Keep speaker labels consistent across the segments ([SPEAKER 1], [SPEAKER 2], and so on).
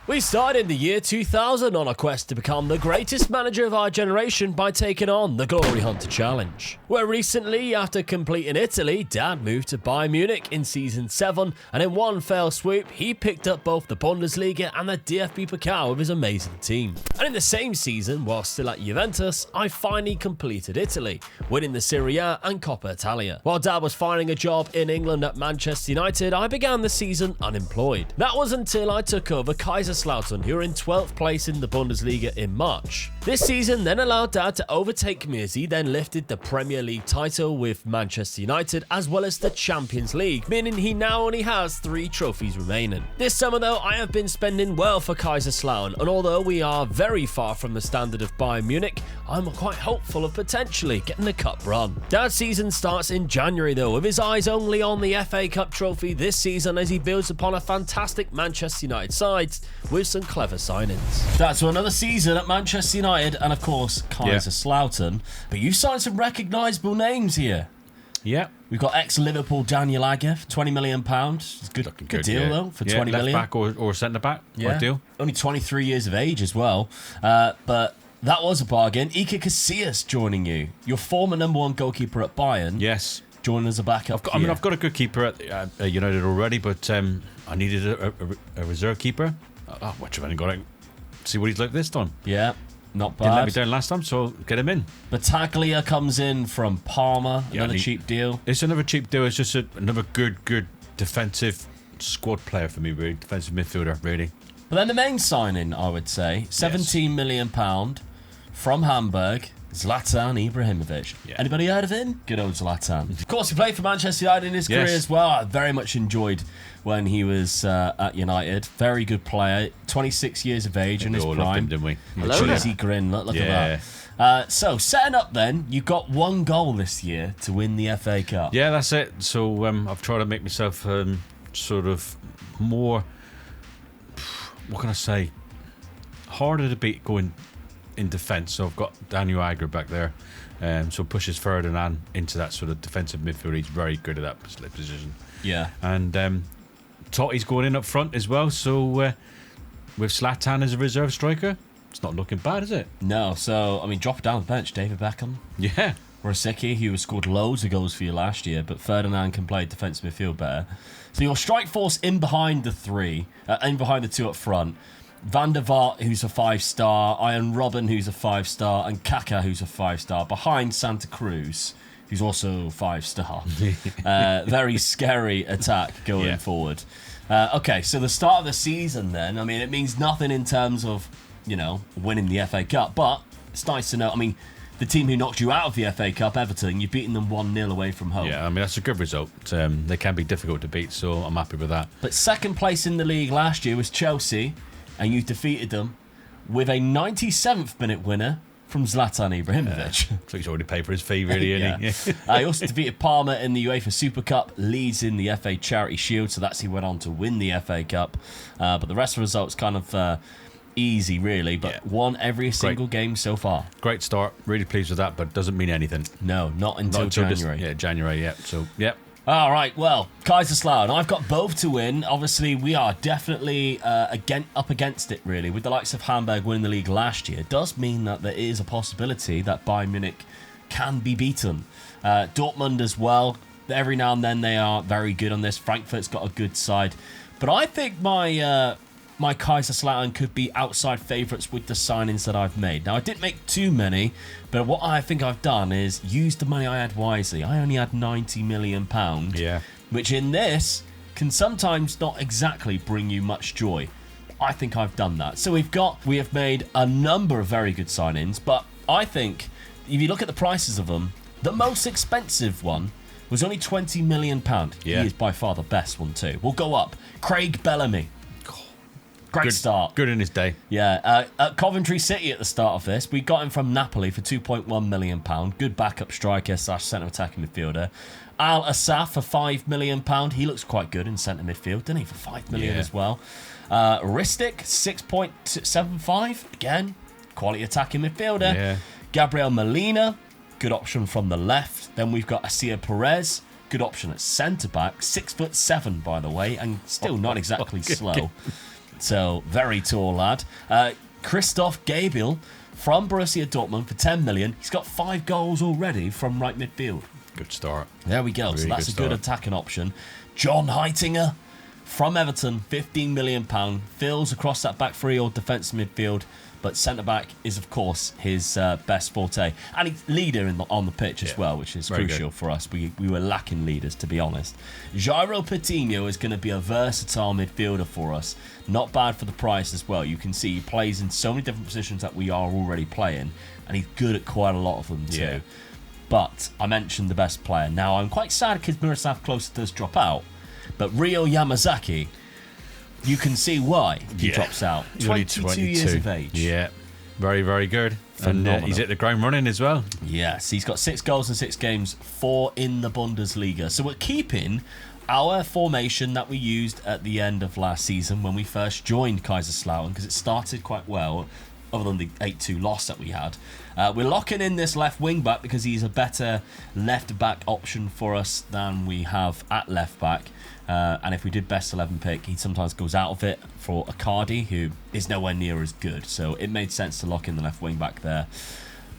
[SPEAKER 1] We started in the year 2000 on a quest to become the greatest manager of our generation by taking on the Glory Hunter Challenge, where recently, after completing Italy, Dad moved to Bayern Munich in Season 7, and in one fell swoop, he picked up both the Bundesliga and the DFB Pokal with his amazing team. And in the same season, while still at Juventus, I finally completed Italy, winning the Serie A and Coppa Italia. While Dad was finding a job in England at Manchester United, I began the season unemployed. That was until I took over Kaiserslautern, who were in 12th place in the Bundesliga in March. This season then allowed Dad to overtake me as he then lifted the Premier League title with Manchester United as well as the Champions League, meaning he now only has 3 trophies remaining. This summer though, I have been spending well for Kaiserslautern, and although we are very far from the standard of Bayern Munich, I'm quite hopeful of potentially getting a cup run. Dad's season starts in January though, with his eyes only on the FA Cup trophy this season as he builds upon a fantastic Manchester United side with some clever signings. That's another season at Manchester United and of course Kaiserslautern, but you signed some recognisable names here.
[SPEAKER 2] Yeah.
[SPEAKER 1] We've got ex-Liverpool Daniel Agger for £20 million. It's a good deal though for 20 million.
[SPEAKER 2] Left back or centre back.
[SPEAKER 1] Yeah.
[SPEAKER 2] Deal.
[SPEAKER 1] Only 23 years of age as well, but that was a bargain. Iker Casillas joining you, your former number 1 goalkeeper at Bayern.
[SPEAKER 2] Yes.
[SPEAKER 1] Joining as a backup.
[SPEAKER 2] I've got a good keeper at United already, but I needed a reserve keeper. Which I've only got to see what he's like this time.
[SPEAKER 1] Yeah, not bad.
[SPEAKER 2] Didn't let me down last time, so get him in.
[SPEAKER 1] Battaglia comes in from Parma, another cheap deal.
[SPEAKER 2] It's another cheap deal. It's just another good defensive squad player for me, really. Defensive midfielder, really.
[SPEAKER 1] But then the main signing, I would say, £17 million from Hamburg, Zlatan Ibrahimovic. Yeah. Anybody heard of him? Good old Zlatan. Of course, he played for Manchester United in his career as well. I very much enjoyed when he was at United. Very good player. 26 years of age in his prime.
[SPEAKER 2] Loved him, didn't we?
[SPEAKER 1] Cheesy grin. Look at that. So, setting up then, you got 1 goal this year to win the FA Cup.
[SPEAKER 2] Yeah, that's it. So, I've tried to make myself sort of more, what can I say, harder to beat going in defence. So I've got Daniel Agger back there, so pushes Ferdinand into that sort of defensive midfield. He's very good at that position. Yeah. And Totti's going in up front as well. So with Zlatan as a reserve striker, it's not looking bad, is it?
[SPEAKER 1] No. So I mean, drop it down the bench, David Beckham.
[SPEAKER 2] Yeah.
[SPEAKER 1] Rosicky, who has scored loads of goals for you last year, but Ferdinand can play defensive midfield better. So your strike force in behind the 3, in behind the 2 up front. Van der Vaart, who's a 5-star, Iron Robin, who's a 5-star, and Kaka, who's a 5-star, behind Santa Cruz, who's also 5-star. Very scary attack going forward. Okay, so the start of the season then, I mean, it means nothing in terms of, winning the FA Cup, but it's nice to know, I mean, the team who knocked you out of the FA Cup, Everton, you've beaten them 1-0 away from home.
[SPEAKER 2] Yeah, I mean, that's a good result. They can be difficult to beat, so I'm happy with that.
[SPEAKER 1] But second place in the league last year was Chelsea, and you defeated them with a 97th minute winner from Zlatan Ibrahimovic.
[SPEAKER 2] So he's already paid for his fee, really, isn't he?
[SPEAKER 1] He also defeated Parma in the UEFA Super Cup, Leeds in the FA Charity Shield, so that's he went on to win the FA Cup. But the rest of the results kind of easy, really, but won every single game so far.
[SPEAKER 2] Great start, really pleased with that, but doesn't mean anything.
[SPEAKER 1] No, not until January.
[SPEAKER 2] January, so, yep.
[SPEAKER 1] All right, well, Kaiserslautern, I've got both to win. Obviously, we are definitely up against it, really. With the likes of Hamburg winning the league last year, it does mean that there is a possibility that Bayern Munich can be beaten. Dortmund as well. Every now and then they are very good on this. Frankfurt's got a good side. But I think my Kaiserslautern could be outside favourites with the signings that I've made. Now, I didn't make too many, but what I think I've done is use the money I had wisely. I only had £90 million, which in this can sometimes not exactly bring you much joy. I think I've done that. So we have made a number of very good signings, but I think if you look at the prices of them, the most expensive one was only £20 million. He is by far the best one too. We'll go up. Craig Bellamy. Great start.
[SPEAKER 2] Good in his day.
[SPEAKER 1] Yeah. At Coventry City at the start of this, we got him from Napoli for £2.1 million. Good backup striker / centre attacking midfielder. Al Asaf for £5 million. He looks quite good in centre midfield, didn't he? For £5 million as well. Ristic, 6.75. Again, quality attacking midfielder.
[SPEAKER 2] Yeah.
[SPEAKER 1] Gabriel Molina, good option from the left. Then we've got Asier Perez, good option at centre back. 6'7", by the way, and still not exactly slow. So, very tall lad. Christoph Gabriel from Borussia Dortmund for 10 million. He's got 5 goals already from right midfield.
[SPEAKER 2] Good start.
[SPEAKER 1] There we go.
[SPEAKER 2] Really
[SPEAKER 1] so that's a good attacking option. John Heitinger from Everton, £15 million. Fills across that back three or defensive midfield. But centre-back is, of course, his best forte. And he's leader on the pitch as well, which is crucial for us. We were lacking leaders, to be honest. Jairo Coutinho is going to be a versatile midfielder for us. Not bad for the price as well. You can see he plays in so many different positions that we are already playing. And he's good at quite a lot of them too.
[SPEAKER 2] Yeah.
[SPEAKER 1] But I mentioned the best player. Now, I'm quite sad because Miroslav Klose does drop out. But Ryo Yamazaki... You can see why he drops out. 22 years of age.
[SPEAKER 2] Yeah, very, very good.
[SPEAKER 1] Phenomenal.
[SPEAKER 2] And he's hit the ground running as well.
[SPEAKER 1] Yes, he's got 6 goals in 6 games, 4 in the Bundesliga. So we're keeping our formation that we used at the end of last season when we first joined Kaiserslautern, because it started quite well, other than the 8-2 loss that we had. We're locking in this left wing back because he's a better left back option for us than we have at left back. And if we did best 11 pick, he sometimes goes out of it for Icardi, who is nowhere near as good. So it made sense to lock in the left wing back there.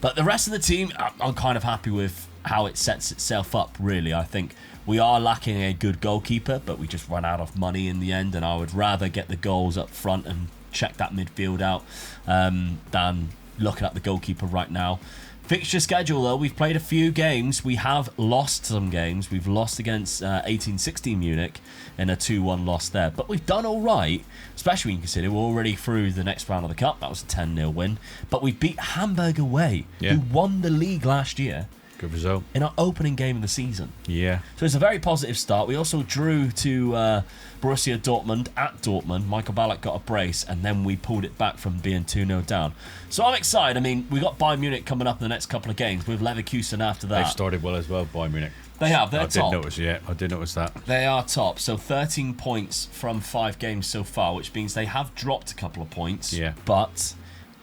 [SPEAKER 1] But the rest of the team, I'm kind of happy with how it sets itself up, really. I think we are lacking a good goalkeeper, but we just run out of money in the end. And I would rather get the goals up front and check that midfield out than looking at the goalkeeper right now. Fixture schedule, though, we've played a few games. We have lost some games. We've lost against 1816 Munich in a 2-1 loss there. But we've done all right, especially when you consider we're already through the next round of the Cup. That was a 10-0 win. But we beat Hamburg away, who won the league last year.
[SPEAKER 2] Good result.
[SPEAKER 1] In our opening game of the season.
[SPEAKER 2] Yeah.
[SPEAKER 1] So it's a very positive start. We also drew to Borussia Dortmund at Dortmund. Michael Ballack got a brace, and then we pulled it back from being 2-0 down. So I'm excited. I mean, we got Bayern Munich coming up in the next couple of games with Leverkusen after that.
[SPEAKER 2] They've started well as well, Bayern Munich.
[SPEAKER 1] They have. They're top.
[SPEAKER 2] I did notice that.
[SPEAKER 1] They are top. So 13 points from 5 games so far, which means they have dropped a couple of points.
[SPEAKER 2] Yeah.
[SPEAKER 1] But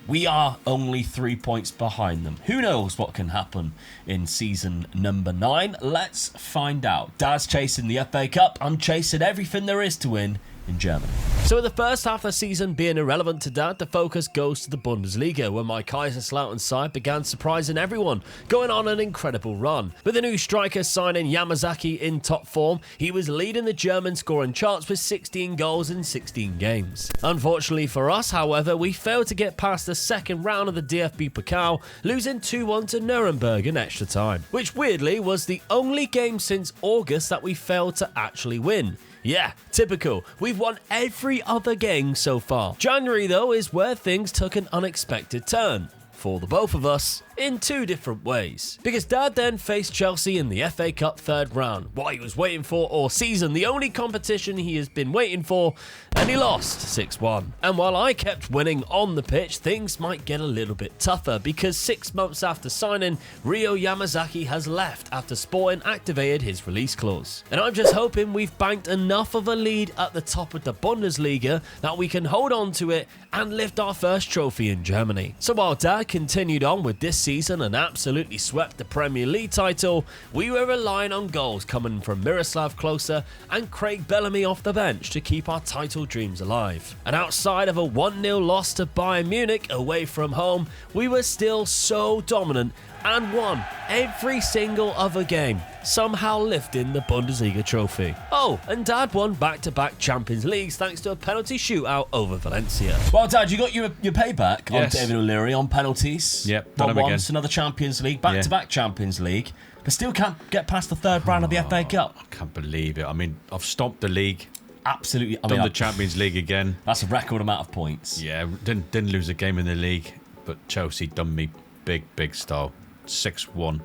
[SPEAKER 1] we are only 3 points behind them. Who knows what can happen in season number 9? Let's find out. Dad's chasing the FA Cup. I'm chasing everything there is to win in Germany. So with the first half of the season being irrelevant to Dad, the focus goes to the Bundesliga, where my Kaiserslautern side began surprising everyone, going on an incredible run. With the new striker signing Yamazaki in top form, he was leading the German scoring charts with 16 goals in 16 games. Unfortunately for us, however, we failed to get past the second round of the DFB Pokal, losing 2-1 to Nuremberg in extra time, which weirdly was the only game since August that we failed to actually win. Yeah, typical. We've won every other game so far. January, though, is where things took an unexpected turn. For the both of us, in 2 different ways. Because Dad then faced Chelsea in the FA Cup third round, what he was waiting for all season, the only competition he has been waiting for, and he lost 6-1. And while I kept winning on the pitch, things might get a little bit tougher, because 6 months after signing, Ryo Yamazaki has left after Sporting activated his release clause. And I'm just hoping we've banked enough of a lead at the top of the Bundesliga that we can hold on to it and lift our first trophy in Germany. So while Dad continued on with this season and absolutely swept the Premier League title, we were relying on goals coming from Miroslav Klose and Craig Bellamy off the bench to keep our title dreams alive. And outside of a 1-0 loss to Bayern Munich away from home, we were still so dominant and won every single other game, somehow lifting the Bundesliga trophy. Oh, and Dad won back-to-back Champions Leagues thanks to a penalty shootout over Valencia. Well, Dad, you got your payback on David O'Leary on penalties.
[SPEAKER 2] Yep, done him
[SPEAKER 1] Won
[SPEAKER 2] again.
[SPEAKER 1] once, another Champions League, back-to-back Champions League, but still can't get past the third round of the FA Cup.
[SPEAKER 2] I can't believe it. I mean, I've stomped the league.
[SPEAKER 1] Absolutely.
[SPEAKER 2] Done the Champions League again.
[SPEAKER 1] That's a record amount of points.
[SPEAKER 2] Yeah, didn't lose a game in the league, but Chelsea done me big style. 6-1,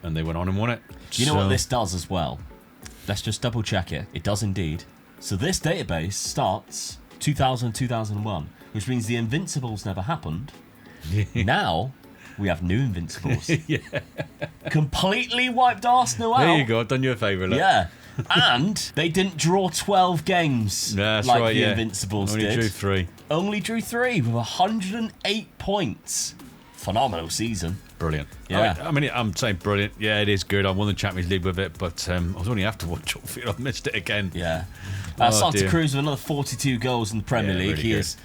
[SPEAKER 2] and they went on and won it.
[SPEAKER 1] Do you know what this does as well? Let's just double check it. It does indeed. So this database starts 2000-2001, which means the Invincibles never happened. Now we have new Invincibles.
[SPEAKER 2] Yeah.
[SPEAKER 1] Completely wiped Arsenal out.
[SPEAKER 2] There you go, done you a favour. Look.
[SPEAKER 1] Yeah. And they didn't draw 12 games
[SPEAKER 2] That's
[SPEAKER 1] like
[SPEAKER 2] right,
[SPEAKER 1] the
[SPEAKER 2] yeah.
[SPEAKER 1] Invincibles
[SPEAKER 2] Only
[SPEAKER 1] did.
[SPEAKER 2] drew 3.
[SPEAKER 1] Only drew 3 with 108 points. Phenomenal season.
[SPEAKER 2] brilliant.
[SPEAKER 1] Yeah.
[SPEAKER 2] I mean, I'm saying brilliant. Yeah, it is good. I won the Champions League with it, but I was only after one trophy. I missed it again.
[SPEAKER 1] Yeah.
[SPEAKER 2] Oh,
[SPEAKER 1] Santa
[SPEAKER 2] dear.
[SPEAKER 1] Cruz with another 42 goals in the Premier
[SPEAKER 2] Yeah,
[SPEAKER 1] League.
[SPEAKER 2] really
[SPEAKER 1] He
[SPEAKER 2] good.
[SPEAKER 1] is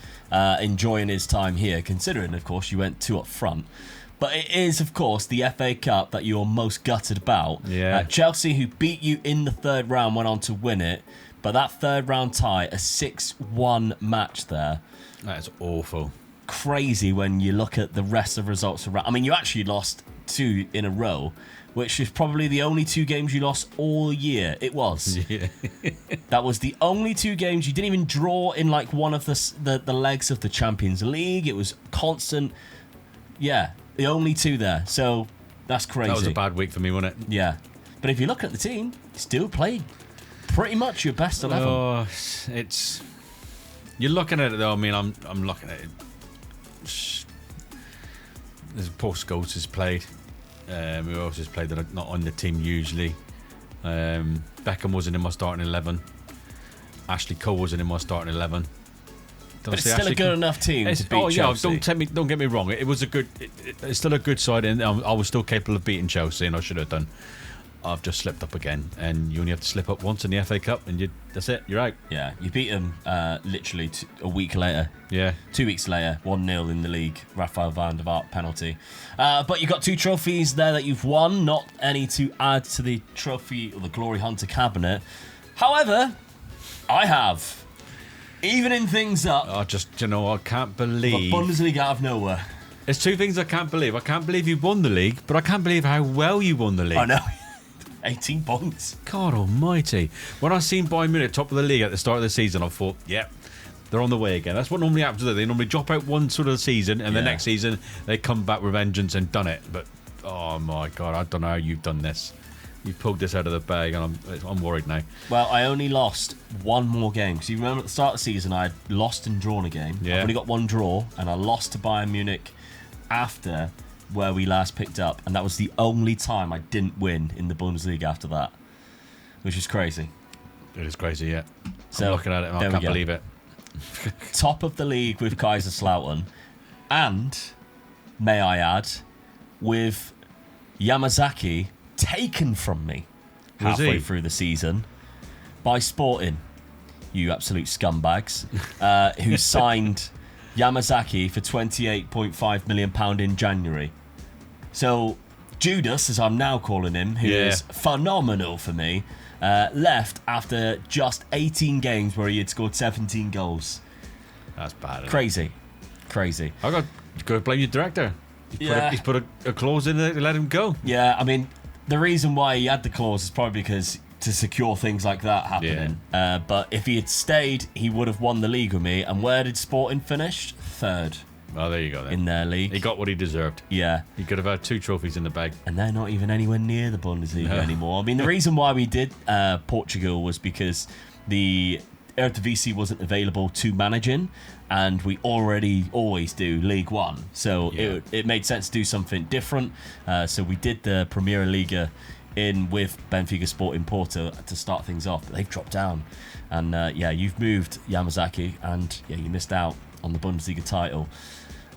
[SPEAKER 1] enjoying his time here, considering, of course, you went 2 up front. But it is, of course, the FA Cup that you're most gutted about.
[SPEAKER 2] Yeah.
[SPEAKER 1] Chelsea, who beat you in the third round, went on to win it. But that third round tie, a 6-1 match there.
[SPEAKER 2] That is awful.
[SPEAKER 1] Crazy when you look at the rest of the results around. I mean, you actually lost 2 in a row, which is probably the only 2 games you lost all year. It was.
[SPEAKER 2] Yeah.
[SPEAKER 1] That was the only 2 games. You didn't even draw in like one of the legs of the Champions League. It was constant. Yeah, the only 2 there. So that's crazy.
[SPEAKER 2] That was a bad week for me, wasn't it?
[SPEAKER 1] Yeah. But if you look at the team, you still played pretty much your best 11.
[SPEAKER 2] Oh, it's... You're looking at it, though. I mean, I'm looking at it. There's Paul Scholes has played. Who else has played that are not on the team usually? Beckham wasn't in my starting 11. Ashley Cole wasn't in my starting 11.
[SPEAKER 1] But it's still a good enough team to beat Chelsea.
[SPEAKER 2] Don't get me wrong. It was a good. It's still a good side, and I was still capable of beating Chelsea, and I should have done. I've just slipped up again, and you only have to slip up once in the FA Cup, and that's it. You're out.
[SPEAKER 1] Yeah, you beat them literally a week later.
[SPEAKER 2] Yeah.
[SPEAKER 1] 2 weeks later, 1-0 in the league. Rafael van der Vaart penalty. But you've got 2 trophies there that you've won, not any to add to the trophy or the Glory Hunter cabinet. However, I have. Evening things up.
[SPEAKER 2] I can't
[SPEAKER 1] The
[SPEAKER 2] believe.
[SPEAKER 1] Bundesliga out of nowhere.
[SPEAKER 2] There's 2 things I can't believe. I can't believe you won the league, but I can't believe how well you won the league.
[SPEAKER 1] I know. 18 points.
[SPEAKER 2] God almighty. When I seen Bayern Munich top of the league at the start of the season, I thought, yep, they're on the way again. That's what normally happens. They normally drop out one sort of season, and the next season they come back with vengeance and done it. But, oh my God, I don't know how you've done this. You've pulled this out of the bag, and I'm worried now.
[SPEAKER 1] Well, I only lost 1 more game. Because you remember at the start of the season, I had lost and drawn a game.
[SPEAKER 2] Yeah.
[SPEAKER 1] I've only got 1 draw, and I lost to Bayern Munich after where we last picked up, and that was the only time I didn't win in the Bundesliga after that, which is crazy.
[SPEAKER 2] It is crazy, yeah.
[SPEAKER 1] So,
[SPEAKER 2] I'm looking at it and I can't believe it.
[SPEAKER 1] Top of the league with Kaiserslautern, and, may I add, with Yamazaki taken from me
[SPEAKER 2] Was
[SPEAKER 1] halfway
[SPEAKER 2] he?
[SPEAKER 1] through the season by Sporting, you absolute scumbags, who signed Yamazaki for £28.5 million in January. So Judas, as I'm now calling him, who is phenomenal for me, left after just 18 games where he had scored 17 goals.
[SPEAKER 2] That's bad. Isn't
[SPEAKER 1] Crazy. Crazy.
[SPEAKER 2] I got to blame your director. He's put a clause in there to let him go.
[SPEAKER 1] Yeah, I mean, the reason why he had the clause is probably because to secure things like that happening. But if he had stayed, he would have won the league with me. And where did Sporting finish? 3rd.
[SPEAKER 2] Oh, there you go then.
[SPEAKER 1] In their league.
[SPEAKER 2] He got what he deserved.
[SPEAKER 1] Yeah.
[SPEAKER 2] He could have had 2 trophies in the bag.
[SPEAKER 1] And they're not even anywhere near the Bundesliga anymore. I mean, the reason why we did Portugal was because the Eredivisie wasn't available to manage in, and we always do League One. So it made sense to do something different. So we did the Premier Liga in with Benfica Sporting Porto to start things off, but they've dropped down. And you've moved Yamazaki, and you missed out on the Bundesliga title.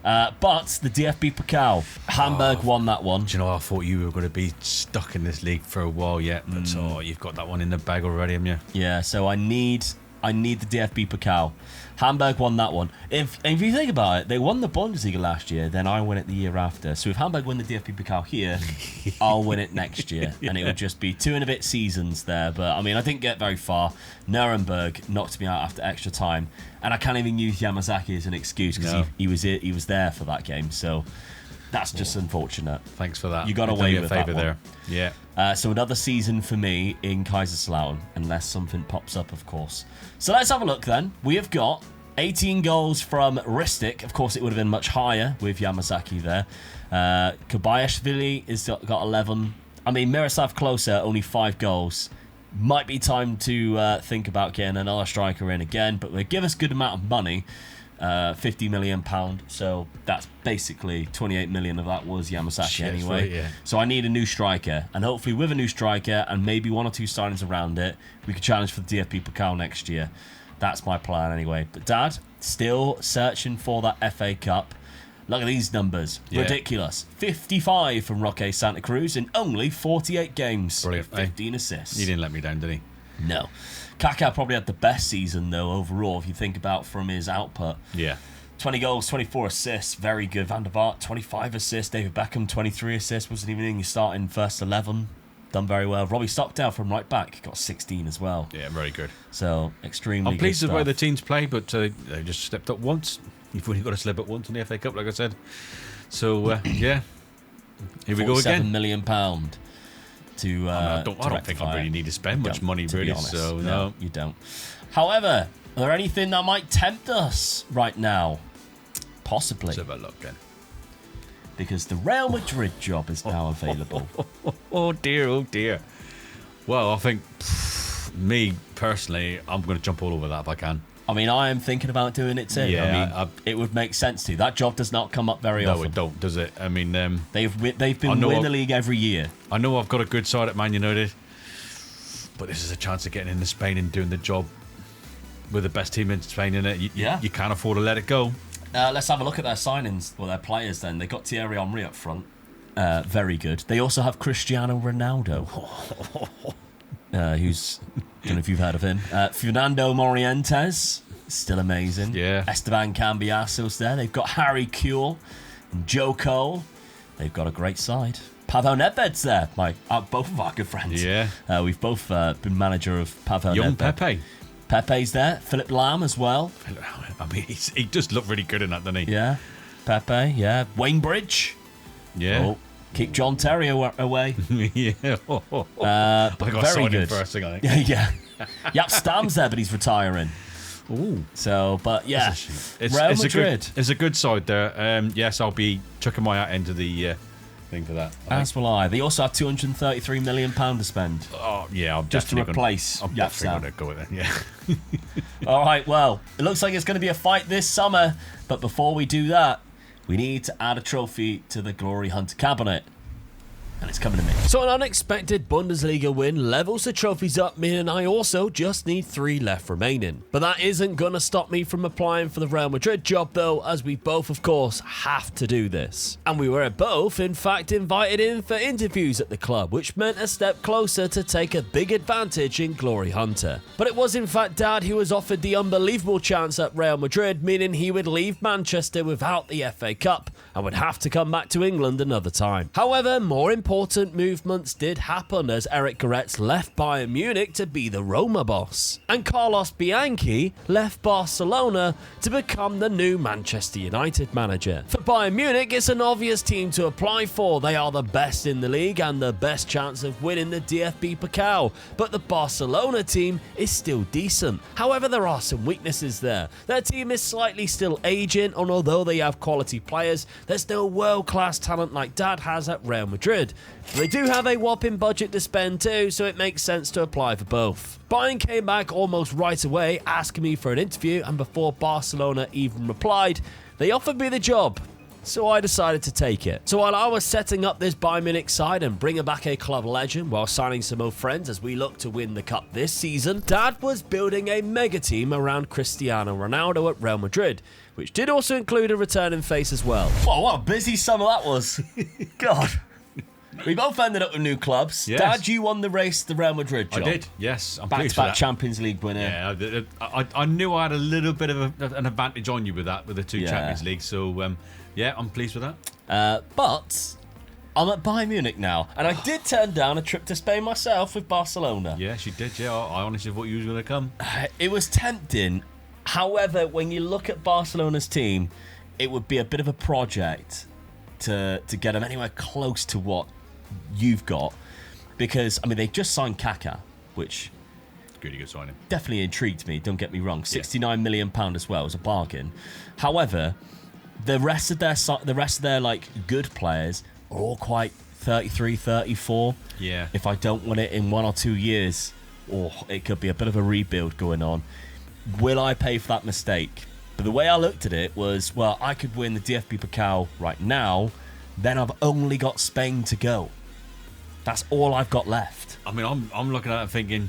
[SPEAKER 1] But the DFB Pokal, Hamburg won that one.
[SPEAKER 2] Do you know, I thought you were going to be stuck in this league for a while yet, but you've got that one in the bag already, haven't you?
[SPEAKER 1] Yeah, so I need the DFB Pokal. Hamburg won that one. If you think about it, they won the Bundesliga last year, then I win it the year after. So if Hamburg win the DFB Pokal here, I'll win it next year. And it would just be 2 and a bit seasons there. But I mean, I didn't get very far. Nuremberg knocked me out after extra time. And I can't even use Yamazaki as an excuse because he was there for that game. So that's just unfortunate.
[SPEAKER 2] Thanks for that.
[SPEAKER 1] You got away with that
[SPEAKER 2] one. There. Yeah.
[SPEAKER 1] So another season for me in Kaiserslautern, unless something pops up, of course. So let's have a look then. We have got 18 goals from Ristic. Of course, it would have been much higher with Yamazaki there. Kobayashvili has got 11. I mean, Miroslav Klose, only 5 goals. Might be time to think about getting another striker in again, but they give us a good amount of money. £50 million, so that's basically 28 million of that was Yamazaki anyway.
[SPEAKER 2] Right, yeah.
[SPEAKER 1] So I need a new striker, and hopefully with a new striker and maybe 1 or 2 signings around it, we could challenge for the DFB Pokal next year. That's my plan anyway. But Dad, still searching for that FA Cup. Look at these numbers.
[SPEAKER 2] Yeah.
[SPEAKER 1] Ridiculous. 55 from Roque Santa Cruz in only 48 games.
[SPEAKER 2] Brilliant.
[SPEAKER 1] 15 assists.
[SPEAKER 2] He didn't let me down, did he?
[SPEAKER 1] No. Kaká probably had the best season, though, overall, if you think about from his output.
[SPEAKER 2] Yeah.
[SPEAKER 1] 20 goals, 24 assists. Very good. Van der Vaart, 25 assists. David Beckham, 23 assists. Wasn't even in your starting first 11. Done very well. Robbie Stockdale from right back got 16 as well.
[SPEAKER 2] Yeah, very good.
[SPEAKER 1] So, extremely
[SPEAKER 2] I'm pleased
[SPEAKER 1] good
[SPEAKER 2] with the way
[SPEAKER 1] stuff.
[SPEAKER 2] the teams play, but they just stepped up once. You've only got to slip up once in the FA Cup, like I said. So, yeah. Here we go again.
[SPEAKER 1] £47 million to
[SPEAKER 2] I don't think I really need to spend much money,
[SPEAKER 1] to be
[SPEAKER 2] really.
[SPEAKER 1] honest.
[SPEAKER 2] So, no.
[SPEAKER 1] You don't. However, are there anything that might tempt us right now? Possibly.
[SPEAKER 2] Let's have a look then.
[SPEAKER 1] Because the Real Madrid job is now available.
[SPEAKER 2] Oh dear, oh dear. Well, I think, me personally, I'm going to jump all over that if I can.
[SPEAKER 1] I mean, I am thinking about doing it too.
[SPEAKER 2] Yeah,
[SPEAKER 1] I mean, it would make sense to. That job does not come up very often.
[SPEAKER 2] No, it don't, does it? I mean,
[SPEAKER 1] they've been winning the league every year.
[SPEAKER 2] I know I've got a good side at Man United, but this is a chance of getting into Spain and doing the job with the best team in Spain in it. You can't afford to let it go.
[SPEAKER 1] Let's have a look at their signings, their players then. They got Thierry Henry up front. Very good. They also have Cristiano Ronaldo, who's, I don't know if you've heard of him. Fernando Morientes, still amazing.
[SPEAKER 2] Yeah.
[SPEAKER 1] Esteban Cambiaso's there. They've got Harry Kewell and Joe Cole. They've got a great side. Pavel Nedved's there, both of our good friends.
[SPEAKER 2] Yeah.
[SPEAKER 1] We've both been manager of Pavel
[SPEAKER 2] Young
[SPEAKER 1] Nedved.
[SPEAKER 2] Pepe.
[SPEAKER 1] Pepe's there. Philip Lam as well.
[SPEAKER 2] I mean, he does look really good in that, doesn't he?
[SPEAKER 1] Yeah. Pepe, yeah. Wayne Bridge.
[SPEAKER 2] Yeah.
[SPEAKER 1] Oh, keep John Terry away.
[SPEAKER 2] Yeah.
[SPEAKER 1] I
[SPEAKER 2] got
[SPEAKER 1] very good.
[SPEAKER 2] First thing, I think.
[SPEAKER 1] Yeah. Yep, Stam's there, but he's retiring.
[SPEAKER 2] Ooh.
[SPEAKER 1] So, but yeah.
[SPEAKER 2] It's
[SPEAKER 1] Madrid.
[SPEAKER 2] It's a good side there. Yes, I'll be chucking my hat into the thing for that.
[SPEAKER 1] As will I. They also have £233 million to spend.
[SPEAKER 2] Oh, yeah. I'm
[SPEAKER 1] Just to replace
[SPEAKER 2] I'm definitely going to go with it, yeah.
[SPEAKER 1] All right, well, it looks like it's going to be a fight this summer. But before we do that, we need to add a trophy to the Glory Hunter cabinet. And it's coming to me. So an unexpected Bundesliga win levels the trophies up, meaning I also just need 3 left remaining. But that isn't going to stop me from applying for the Real Madrid job though, as we both of course have to do this. And we were both in fact invited in for interviews at the club, which meant a step closer to take a big advantage in Glory Hunter. But it was in fact Dad who was offered the unbelievable chance at Real Madrid, meaning he would leave Manchester without the FA Cup and would have to come back to England another time. However, more important movements did happen as Eric Goretz left Bayern Munich to be the Roma boss, and Carlos Bianchi left Barcelona to become the new Manchester United manager. For Bayern Munich, it's an obvious team to apply for. They are the best in the league and the best chance of winning the DFB Pokal, but the Barcelona team is still decent. However, there are some weaknesses there. Their team is slightly still aging, and although they have quality players, there's no world-class talent like Dad has at Real Madrid. They do have a whopping budget to spend too, so it makes sense to apply for both. Bayern came back almost right away, asking me for an interview, and before Barcelona even replied, they offered me the job. So I decided to take it. So while I was setting up this Bayern Munich side and bringing back a club legend while signing some old friends as we look to win the cup this season, Dad was building a mega team around Cristiano Ronaldo at Real Madrid, which did also include a returning face as well. Oh, what a busy summer that was. God. We both ended up with new clubs.
[SPEAKER 2] Yes.
[SPEAKER 1] Dad, you won the race, the Real Madrid job.
[SPEAKER 2] I did, yes. I'm pleased with
[SPEAKER 1] Back-to-back
[SPEAKER 2] that.
[SPEAKER 1] Champions League winner.
[SPEAKER 2] Yeah, I knew I had a little bit of an advantage on you with that, with the 2 Champions Leagues. So, yeah, I'm pleased with that.
[SPEAKER 1] But I'm at Bayern Munich now, and I did turn down a trip to Spain myself with Barcelona.
[SPEAKER 2] Yes, you did, yeah. I honestly thought you were going to come.
[SPEAKER 1] It was tempting. However, when you look at Barcelona's team, it would be a bit of a project to get them anywhere close to what you've got, because I mean they've just signed Kaká, which
[SPEAKER 2] Really good signing.
[SPEAKER 1] Definitely intrigued me. Don't get me wrong. £69 million as well is a bargain. However, the rest of their like good players are all quite 33, 34.
[SPEAKER 2] Yeah.
[SPEAKER 1] If I don't win it in 1 or 2 years, or it could be a bit of a rebuild going on. Will I pay for that mistake? But the way I looked at it was, well, I could win the DFB Pokal right now, then I've only got Spain to go. That's all I've got left.
[SPEAKER 2] I mean, I'm looking at it thinking,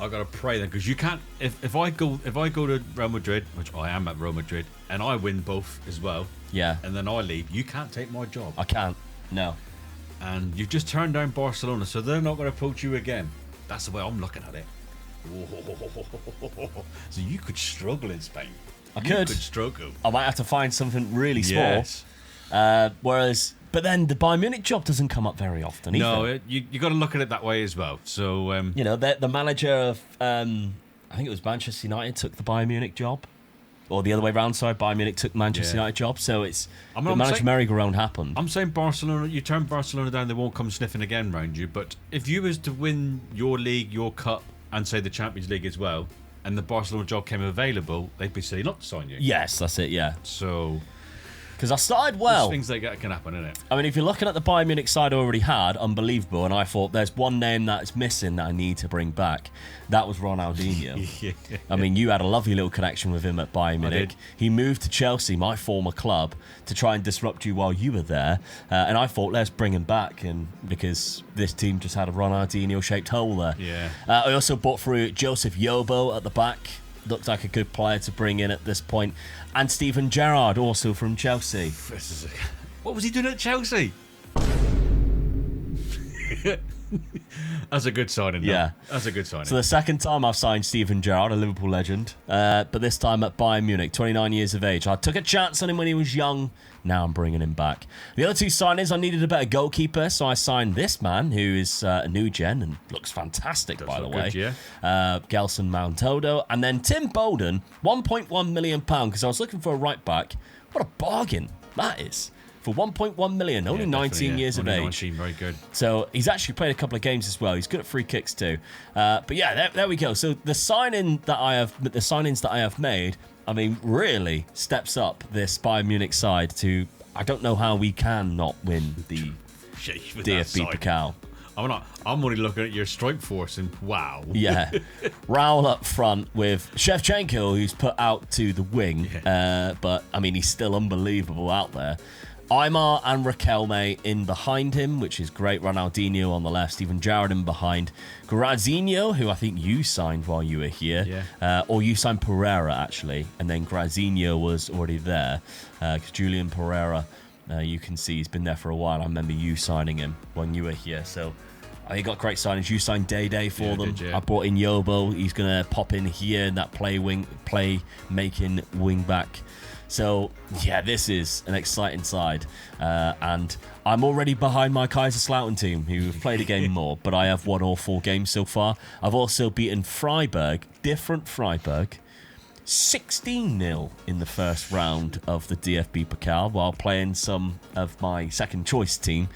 [SPEAKER 2] I gotta pray then, because you can't. If I go to Real Madrid, which I am at Real Madrid, and I win both as well,
[SPEAKER 1] Yeah.
[SPEAKER 2] and then I leave, you can't take my job.
[SPEAKER 1] I can't. No.
[SPEAKER 2] And you've just turned down Barcelona, so they're not going to approach you again. That's the way I'm looking at it. So you could struggle in Spain.
[SPEAKER 1] You
[SPEAKER 2] could struggle.
[SPEAKER 1] I might have to find something really small.
[SPEAKER 2] Yes.
[SPEAKER 1] But then the Bayern Munich job doesn't come up very often either.
[SPEAKER 2] No, you got to look at it that way as well. So
[SPEAKER 1] You know, the manager of, I think it was Manchester United took the Bayern Munich job. Or the other way around, sorry, Bayern Munich took Manchester United job. So it's the manager merry-go-round happened.
[SPEAKER 2] I'm saying Barcelona, you turn Barcelona down, they won't come sniffing again round you. But if you was to win your league, your cup, and say the Champions League as well, and the Barcelona job came available, they'd be silly not to sign you.
[SPEAKER 1] Yes, that's it, yeah.
[SPEAKER 2] So...
[SPEAKER 1] Because I started well.
[SPEAKER 2] Things that can happen, innit?
[SPEAKER 1] I mean, if you're looking at the Bayern Munich side I already had, unbelievable, and I thought there's one name that's missing that I need to bring back. That was Ronaldinho.
[SPEAKER 2] Yeah.
[SPEAKER 1] I mean, you had a lovely little connection with him at Bayern Munich.
[SPEAKER 2] did.
[SPEAKER 1] He moved to Chelsea, my former club, to try and disrupt you while you were there. And I thought, let's bring him back, and because this team just had a Ronaldinho-shaped hole there.
[SPEAKER 2] Yeah.
[SPEAKER 1] I also brought through Joseph Yobo at the back. Looked like a good player to bring in at this point. And Steven Gerrard, also from Chelsea.
[SPEAKER 2] What was he doing at Chelsea? That's a good signing.
[SPEAKER 1] Yeah.
[SPEAKER 2] That's a good signing.
[SPEAKER 1] So the second time I've signed Steven Gerrard, a Liverpool legend, but this time at Bayern Munich, 29 years of age. I took a chance on him when he was young. Now I'm bringing him back. The other two signings, I needed a better goalkeeper, so I signed this man, who is a new gen and looks fantastic, by the way.
[SPEAKER 2] Good, yeah.
[SPEAKER 1] Gelson Mountodo. And then Tim Bowden, £1.1 million, because I was looking for a right back. What a bargain that is. For 1.1 million, only 19 years of age.
[SPEAKER 2] 19, very good.
[SPEAKER 1] So he's actually played a couple of games as well. He's good at free kicks too. But yeah, there we go. So the signings that I have made, I mean, really steps up this Bayern Munich side to. I don't know how we can not win the DFB Pokal.
[SPEAKER 2] I'm only looking at your strike force and wow.
[SPEAKER 1] Yeah. Raul up front with Shevchenko, who's put out to the wing. But I mean, he's still unbelievable out there. Aymar and Riquelme in behind him, which is great. Ronaldinho on the left, Steven Gerrard in behind. Grazinho, who I think you signed while you were here.
[SPEAKER 2] Yeah.
[SPEAKER 1] Or you signed Pereira, actually. And then Grazinho was already there. Because Julian Pereira, you can see he's been there for a while. I remember you signing him when you were here. So I think got great signings. You signed Day for them.
[SPEAKER 2] Did, yeah.
[SPEAKER 1] I brought in Yobo. He's going to pop in here in that play-making wing-back. So, yeah, this is an exciting side. And I'm already behind my Kaiserslautern team, who have played a game more, but I have won all 4 games so far. I've also beaten Freiburg, 16-0 in the first round of the DFB Pokal, while playing some of my second-choice team.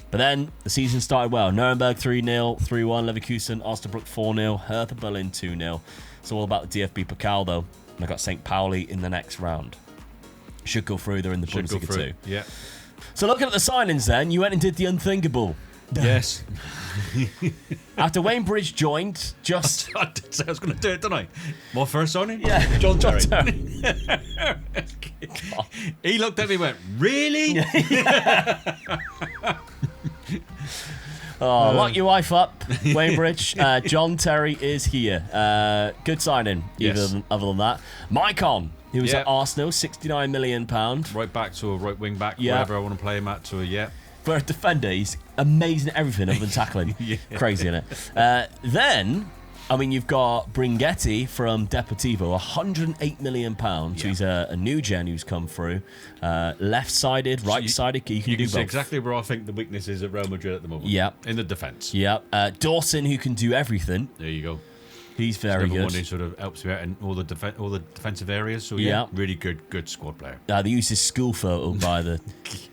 [SPEAKER 1] But then the season started well. Nuremberg 3-0, 3-1, Leverkusen, Osnabrück 4-0, Hertha Berlin 2-0. It's all about the DFB Pokal, though. And I got St. Pauli in the next round. Should go through. They're in the Bundesliga too.
[SPEAKER 2] Yeah.
[SPEAKER 1] So looking at the signings then, you went and did the unthinkable.
[SPEAKER 2] Yes.
[SPEAKER 1] After Wayne Bridge joined, just...
[SPEAKER 2] I did say I was going to do it, didn't I? My first signing?
[SPEAKER 1] Yeah.
[SPEAKER 2] John Terry. He looked at me and went, really?
[SPEAKER 1] Oh, lock your wife up, Wayne Bridge. John Terry is here. Good signing,
[SPEAKER 2] Yes.
[SPEAKER 1] other than that. Maicon, he was
[SPEAKER 2] Yeah.
[SPEAKER 1] at Arsenal, £69 million.
[SPEAKER 2] Right back to a right wing back,
[SPEAKER 1] Yeah.
[SPEAKER 2] wherever I want to play him at, to a
[SPEAKER 1] For a defender, he's amazing at everything other than tackling.
[SPEAKER 2] Yeah.
[SPEAKER 1] Crazy, innit? Then, I mean, you've got Bringetti from Deportivo, £108 million. So he's a new gen who's come through. Left-sided, right-sided, you can do
[SPEAKER 2] see
[SPEAKER 1] both.
[SPEAKER 2] exactly where I think the weakness is at Real Madrid at the moment.
[SPEAKER 1] Yeah.
[SPEAKER 2] In the defence.
[SPEAKER 1] Yeah. Dawson, who can do everything.
[SPEAKER 2] There you go.
[SPEAKER 1] He's very
[SPEAKER 2] Number
[SPEAKER 1] good.
[SPEAKER 2] one who sort of helps you out in all the defensive areas. So
[SPEAKER 1] Yeah.
[SPEAKER 2] really good squad player.
[SPEAKER 1] They use his school photo by the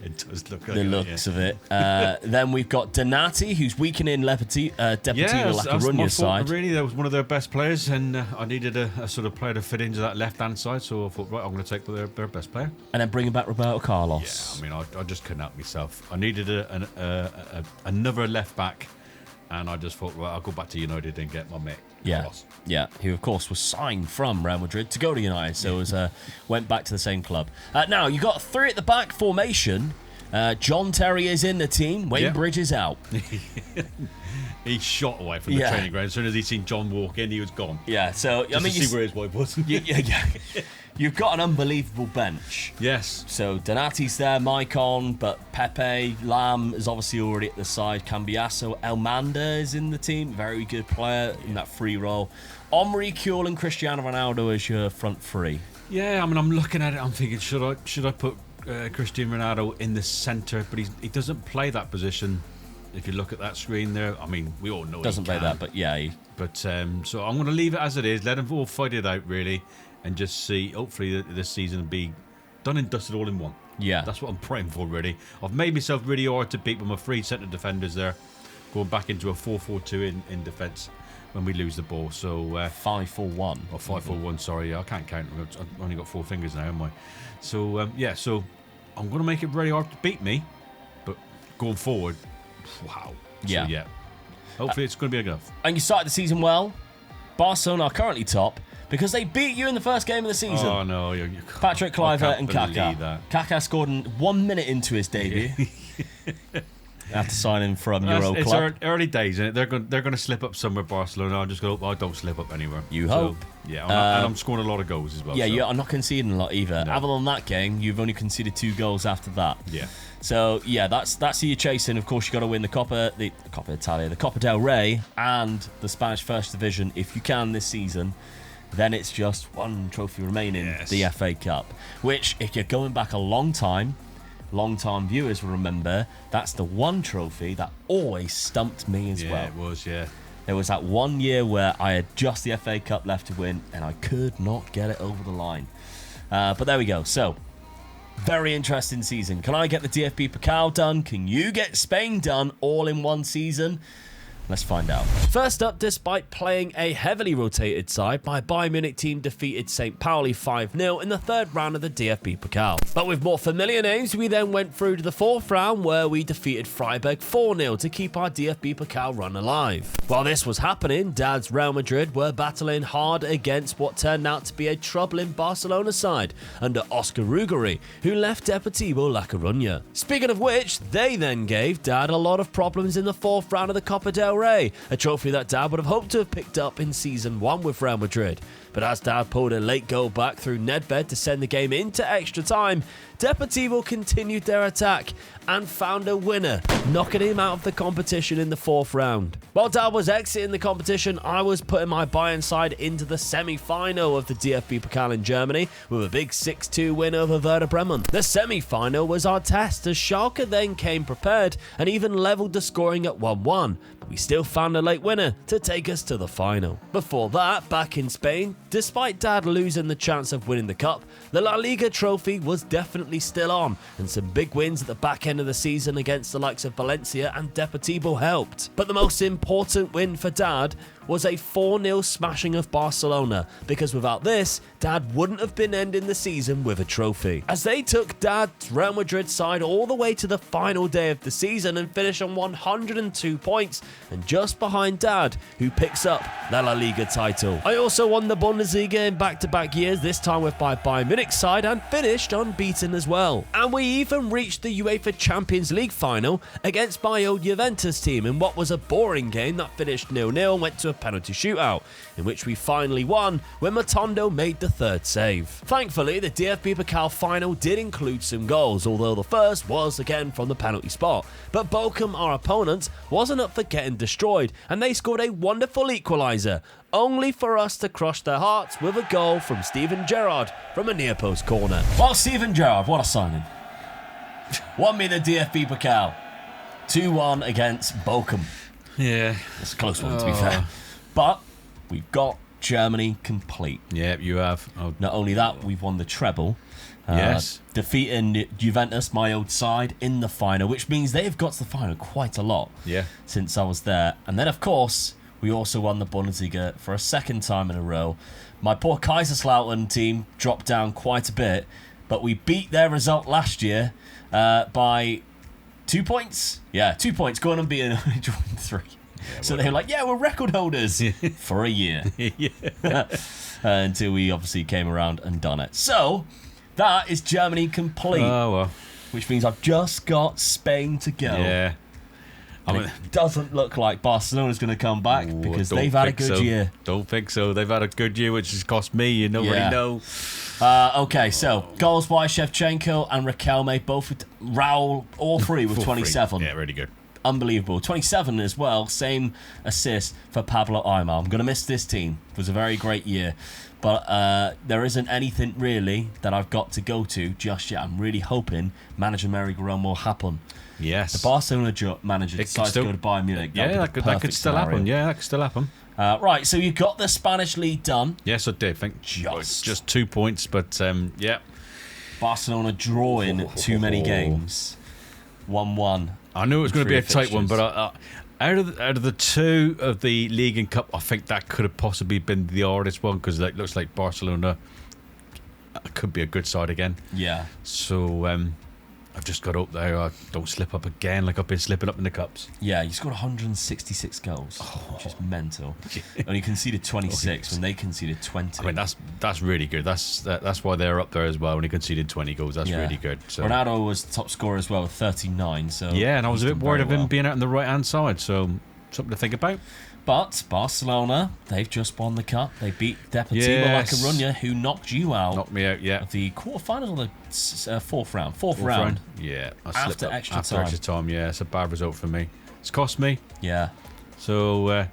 [SPEAKER 2] It does look like
[SPEAKER 1] the
[SPEAKER 2] it,
[SPEAKER 1] looks of it. Then we've got Donati, who's weakening Deportivo La Coruña side.
[SPEAKER 2] Really, that was one of their best players, and I needed a sort of player to fit into that left-hand side, so I thought, right, I'm going to take their best player.
[SPEAKER 1] And then bringing back Roberto
[SPEAKER 2] Yeah,
[SPEAKER 1] Carlos.
[SPEAKER 2] I mean, I just couldn't help myself. I needed another left-back, and I just thought, well, I'll go back to United and get my mate. Carlos.
[SPEAKER 1] Yeah, who of course was signed from Real Madrid to go to United, so went back to the same club. Now, you got 3 at the back formation. John Terry is in the team. Wayne Bridge is out.
[SPEAKER 2] He shot away from the training ground. As soon as he seen John walk in, he was gone.
[SPEAKER 1] Yeah, so
[SPEAKER 2] Just
[SPEAKER 1] I mean,
[SPEAKER 2] to see where his wife was.
[SPEAKER 1] yeah. You've got an unbelievable bench.
[SPEAKER 2] Yes.
[SPEAKER 1] So Donati's there, Maicon, but Pepe, Lam is obviously already at the side. Cambiasso, Elmander is in the team. Very good player in that free role. Omri, Kuhl, and Cristiano Ronaldo as your front three.
[SPEAKER 2] Yeah, I mean, I'm looking at it. I'm thinking, should I put Cristiano Ronaldo in the centre? But he doesn't play that position. If you look at that screen there, I mean, we all know
[SPEAKER 1] Doesn't play that, but yeah.
[SPEAKER 2] But so I'm going to leave it as it is. Let them all fight it out, really. And just see, hopefully, this season will be done and dusted all in one.
[SPEAKER 1] Yeah.
[SPEAKER 2] That's what I'm praying for, really. I've made myself really hard to beat with my three centre defenders there. Going back into a 4-4-2 in defence when we lose the ball. So
[SPEAKER 1] 5-4-1.
[SPEAKER 2] Or 5-4-1, sorry. I can't count. I've only got 4 fingers now, haven't I? So, so I'm going to make it really hard to beat me. But going forward, wow.
[SPEAKER 1] Yeah.
[SPEAKER 2] So, yeah. Hopefully, it's going to be enough.
[SPEAKER 1] And you started the season well. Barcelona are currently top because they beat you in the first game of the season.
[SPEAKER 2] Oh, no.
[SPEAKER 1] Patrick Kluivert and Kaká.
[SPEAKER 2] That.
[SPEAKER 1] Kaká scored in 1 minute into his debut. After signing from Euro Club.
[SPEAKER 2] It's early days, isn't it? They're going to slip up somewhere, Barcelona. I'm just going to hope I don't slip up anywhere.
[SPEAKER 1] You hope.
[SPEAKER 2] Yeah, and I'm scoring a lot of goals as well.
[SPEAKER 1] Yeah,
[SPEAKER 2] so.
[SPEAKER 1] I'm not conceding a lot either.
[SPEAKER 2] No.
[SPEAKER 1] Other than that game, you've only conceded 2 goals after that.
[SPEAKER 2] Yeah.
[SPEAKER 1] So, yeah, that's who you're chasing. Of course, you've got to win the Copa Italia, the Copa del Rey, and the Spanish First Division if you can this season. Then it's just one trophy remaining, the FA Cup. Which, if you're going back a long time viewers will remember, that's the one trophy that always stumped me as well.
[SPEAKER 2] Yeah, it was, yeah.
[SPEAKER 1] There was that 1 year where I had just the FA Cup left to win, and I could not get it over the line. But there we go. So, very interesting season. Can I get the DFB Pokal done? Can you get Spain done all in one season? Let's find out. First up, despite playing a heavily rotated side, my Bayern Munich team defeated St. Pauli 5-0 in the third round of the DFB Pokal. But with more familiar names, we then went through to the fourth round where we defeated Freiburg 4-0 to keep our DFB Pokal run alive. While this was happening, Dad's Real Madrid were battling hard against what turned out to be a troubling Barcelona side under Oscar Ruggeri, who left Deportivo La Coruña. Speaking of which, they then gave Dad a lot of problems in the fourth round of the Copa del Rey, a trophy that Dad would have hoped to have picked up in Season 1 with Real Madrid. But as Dad pulled a late goal back through Nedved to send the game into extra time, Deportivo continued their attack and found a winner, knocking him out of the competition in the fourth round. While Dad was exiting the competition, I was putting my Bayern side into the semi-final of the DFB Pokal in Germany with a big 6-2 win over Werder Bremen. The semi-final was our test as Schalke then came prepared and even levelled the scoring at 1-1, but we still found a late winner to take us to the final. Before that, back in Spain, despite Dad losing the chance of winning the cup, the La Liga trophy was definitely still on, and some big wins at the back end of the season against the likes of Valencia and Deportivo helped. But the most important win for Dad was a 4-0 smashing of Barcelona, because without this, Dad wouldn't have been ending the season with a trophy. As they took Dad's Real Madrid side all the way to the final day of the season and finished on 102 points, and just behind Dad, who picks up the La Liga title. I also won the Bundesliga in back-to-back years, this time with my Bayern Munich side, and finished unbeaten as well. And we even reached the UEFA Champions League final against my old Juventus team in what was a boring game that finished 0-0 and went to a penalty shootout, in which we finally won when Matondo made the third save. Thankfully, the DFB Pokal final did include some goals, although the first was again from the penalty spot. But Bochum, our opponent, wasn't up for getting destroyed, and they scored a wonderful equaliser, only for us to crush their hearts with a goal from Steven Gerrard from a near post corner. Well, Steven Gerrard, what a signing. Won me the DFB Pokal. 2-1 against Bochum.
[SPEAKER 2] Yeah.
[SPEAKER 1] It's a close one, to be fair. But we've got Germany complete.
[SPEAKER 2] Yeah, you have.
[SPEAKER 1] Not only that, we've won the treble.
[SPEAKER 2] Yes.
[SPEAKER 1] Defeating Juventus, my old side, in the final, which means they've got to the final quite a lot since I was there. And then, of course, we also won the Bundesliga for a second time in a row. My poor Kaiserslautern team dropped down quite a bit, but we beat their result last year by 2 points. Yeah, 2 points. Going and being drawing 3. Yeah, so they were like, yeah, we're record holders for a year. Until we obviously came around and done it. So, that is Germany complete.
[SPEAKER 2] Oh, well.
[SPEAKER 1] Which means I've just got Spain to go.
[SPEAKER 2] Yeah.
[SPEAKER 1] It doesn't look like Barcelona's going to come back because they've had a good year.
[SPEAKER 2] Don't think so. They've had a good year, which has cost me. You don't really know.
[SPEAKER 1] Okay, so goals-wise, Shevchenko and Riquelme both with Raul, all three with 27.
[SPEAKER 2] Yeah, really good.
[SPEAKER 1] Unbelievable. 27 as well. Same assist for Pablo Aimar. I'm going to miss this team. It was a very great year. But there isn't anything really that I've got to go to just yet. I'm really hoping manager merry-go-round will happen.
[SPEAKER 2] Yes.
[SPEAKER 1] The Barcelona manager decides to go to Bayern Munich.
[SPEAKER 2] That could still happen. Yeah, that could still happen.
[SPEAKER 1] Right, so you got the Spanish league done.
[SPEAKER 2] Yes, I did. I think just 2 points, but yeah.
[SPEAKER 1] Barcelona drawing too many games. 1-1.
[SPEAKER 2] I knew it was going to be a tight one, but out of the two of the League and Cup, I think that could have possibly been the hardest one because it looks like Barcelona could be a good side again.
[SPEAKER 1] Yeah.
[SPEAKER 2] So I've just got up there. I don't slip up again like I've been slipping up in the Cups.
[SPEAKER 1] Yeah, you scored 166 goals, which is mental. And you conceded 26 when they conceded 20.
[SPEAKER 2] I mean, that's really good. That's why they're up there as well. When he conceded 20 goals, that's really good. So.
[SPEAKER 1] Ronaldo was the top scorer as well with 39. So
[SPEAKER 2] yeah, and I was a bit worried of him being out on the right-hand side. So something to think about.
[SPEAKER 1] But Barcelona, they've just won the cup. They beat Deportivo La Coruña, who knocked you out.
[SPEAKER 2] Knocked me out, yeah.
[SPEAKER 1] Of the quarterfinals or the fourth round? Fourth round.
[SPEAKER 2] Yeah.
[SPEAKER 1] After extra time.
[SPEAKER 2] After extra time, yeah. It's a bad result for me. It's cost me.
[SPEAKER 1] Yeah.
[SPEAKER 2] So,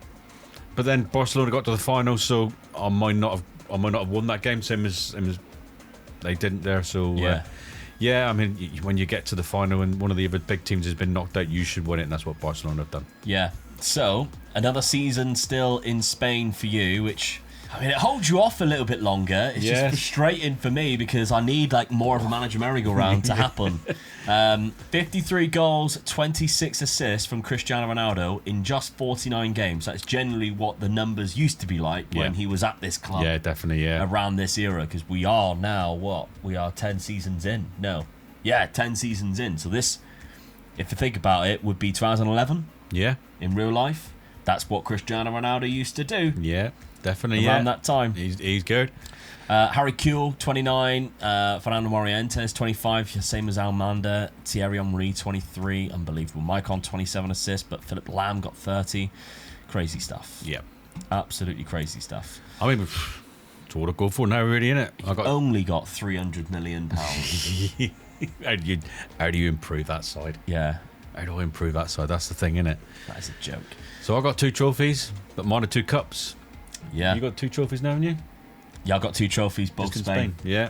[SPEAKER 2] but then Barcelona got to the final, so I might not have won that game, same as they didn't there. So, yeah, I mean, when you get to the final and one of the other big teams has been knocked out, you should win it, and that's what Barcelona have done.
[SPEAKER 1] Yeah. So, another season still in Spain for you, which, I mean, it holds you off a little bit longer. It's just frustrating for me because I need like more of a manager merry-go-round to happen. 53 goals, 26 assists from Cristiano Ronaldo in just 49 games. That's generally what the numbers used to be like when he was at this club.
[SPEAKER 2] Yeah, definitely,
[SPEAKER 1] around this era, because we are now, we are 10 seasons in. 10 seasons in. So this, if you think about it, would be 2011.
[SPEAKER 2] Yeah.
[SPEAKER 1] In real life, that's what Cristiano Ronaldo used to do.
[SPEAKER 2] Yeah, definitely.
[SPEAKER 1] Around that time.
[SPEAKER 2] He's good.
[SPEAKER 1] Harry Kewell, 29. Fernando Morientes, 25. Same as Almanda. Thierry Henry, 23. Unbelievable. Maicon, 27 assists, but Philip Lam got 30. Crazy stuff.
[SPEAKER 2] Yeah.
[SPEAKER 1] Absolutely crazy stuff.
[SPEAKER 2] I mean, it's all to go for now, really, innit?
[SPEAKER 1] Only got £300 million.
[SPEAKER 2] How do you improve that side?
[SPEAKER 1] Yeah.
[SPEAKER 2] How do I improve that side? That's the thing, innit?
[SPEAKER 1] That is a joke.
[SPEAKER 2] So I got 2 trophies, but mine are 2 cups.
[SPEAKER 1] Yeah.
[SPEAKER 2] You got 2 trophies now, haven't you?
[SPEAKER 1] Yeah, I got 2 trophies, both Spain.
[SPEAKER 2] Yeah.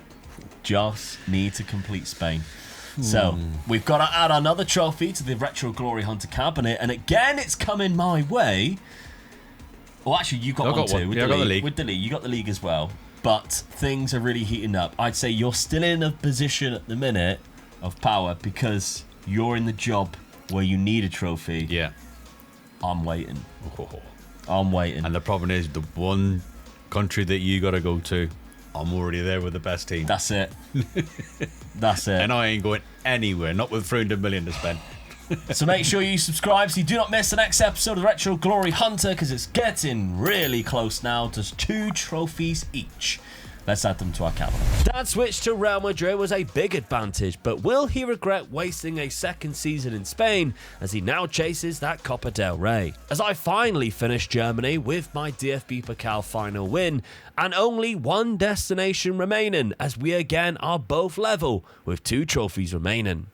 [SPEAKER 1] Just need to complete Spain. So we've got to add another trophy to the Retro Glory Hunter cabinet, and again, it's coming my way. Well, actually, you got one too. With the league. With the league, you got the league as well. But things are really heating up. I'd say you're still in a position at the minute of power because you're in the job where you need a trophy.
[SPEAKER 2] Yeah.
[SPEAKER 1] I'm waiting. I'm waiting.
[SPEAKER 2] And the problem is, the one country that you got to go to, I'm already there with the best team.
[SPEAKER 1] That's it. That's it.
[SPEAKER 2] And I ain't going anywhere, not with 300 million to spend.
[SPEAKER 1] So make sure you subscribe so you do not miss the next episode of the Retro Glory Hunter, because it's getting really close now. Just 2 trophies each. Let's add them to our cabinet. That switch to Real Madrid was a big advantage, but will he regret wasting a second season in Spain as he now chases that Copa del Rey? As I finally finish Germany with my DFB Pokal final win, and only one destination remaining, as we again are both level with 2 trophies remaining.